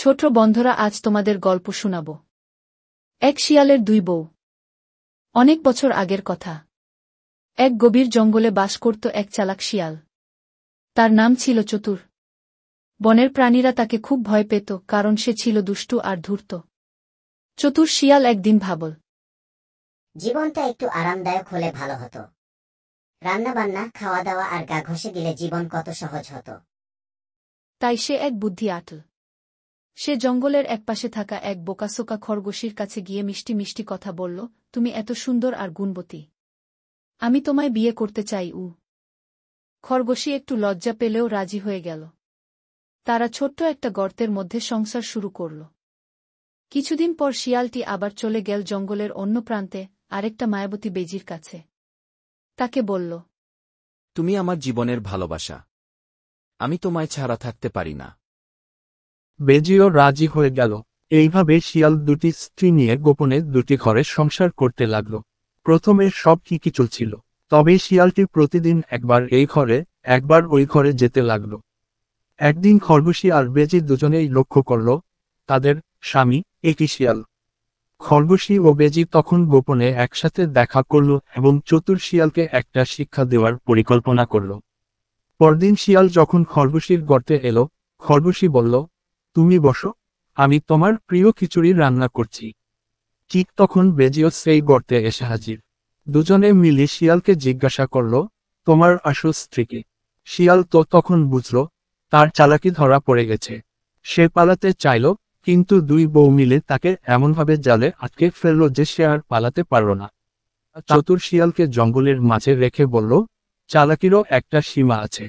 ছোট বন্ধুরা, আজ তোমাদের গল্প শোনাব। এক শিয়ালের দুই বউ। অনেক বছর আগের কথা। এক গভীর জঙ্গলে বাস করত এক চালাক শিয়াল। তার নাম ছিল চতুর। বনের প্রাণীরা তাকে খুব ভয় পেত, কারণ সে ছিল দুষ্টু আর ধূর্ত। চতুর শিয়াল একদিন ভাবল, জীবনটা একটু আরামদায়ক হলে ভালো হতো। রান্নাবান্না, খাওয়া দাওয়া আর গা ঘষে দিলে জীবন কত সহজ হতো। তাই সে এক বুদ্ধি আঁটল। সে জঙ্গলের একপাশে থাকা এক বোকাসোকা খরগোশীর কাছে গিয়ে মিষ্টি মিষ্টি কথা বলল, তুমি এত সুন্দর আর গুণবতী, আমি তোমায় বিয়ে করতে চাই। খরগোশী একটু লজ্জা পেলেও রাজি হয়ে গেল। তারা ছোট্ট একটা গর্তের মধ্যে সংসার শুরু করল। কিছুদিন পর শিয়ালটি আবার চলে গেল জঙ্গলের অন্য প্রান্তে, আরেকটা মায়াবতী বেজির কাছে। তাকে বলল, তুমি আমার জীবনের ভালোবাসা, আমি তোমায় ছাড়া থাকতে পারি না। বেজিও রাজি হয়ে গেল। এইভাবে শিয়াল দুটি স্ত্রী নিয়ে গোপনে দুটি ঘরে সংসার করতে লাগল। প্রথমে সব ঠিকই চলছিল, তবে শিয়ালটি প্রতিদিন একবার এই ঘরে একবার ওই ঘরে যেতে লাগল। একদিন খরগোশী আর বেজি দুজনেই লক্ষ্য করল তাদের স্বামী একই শিয়াল। খরগোশী ও বেজি তখন গোপনে একসাথে দেখা করল এবং চতুর শিয়ালকে একটা শিক্ষা দেওয়ার পরিকল্পনা করল। পরদিন শিয়াল যখন খরগোশীর গর্তে এলো, খরগোশী বলল, তুমি বসো, আমি তোমার প্রিয় খিচুড়ি রান্না করছি। ঠিক তখন বেজিও সেই গর্তে এসে হাজির। দুজনে মিলে শিয়ালকে জিজ্ঞাসা করল, তোমার আসল স্ত্রীকে? শিয়াল তো তখন বুঝল তার চালাকি ধরা পড়ে গেছে। সে পালাতে চাইল, কিন্তু দুই বউ মিলে তাকে এমনভাবে জালে আটকে ফেলল যে সে আর পালাতে পারল না। চতুর শিয়ালকে জঙ্গলের মাঝে রেখে বলল, চালাকিরও একটা সীমা আছে।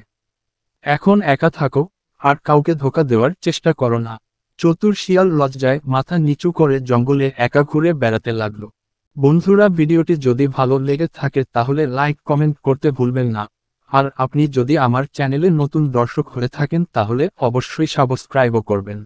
এখন একা থাকো, আর কাউকে ধোঁকা দেওয়ার চেষ্টা করো না। চতুর শিয়াল লজ্জায় মাথা নিচু করে জঙ্গলে একা ঘুরে বেড়াতে লাগল। বন্ধুরা, ভিডিওটি যদি ভালো লেগে থাকে তাহলে লাইক কমেন্ট করতে ভুলবেন না। আর আপনি যদি আমার চ্যানেলে নতুন দর্শক হয়ে থাকেন তাহলে অবশ্যই সাবস্ক্রাইবও করবেন।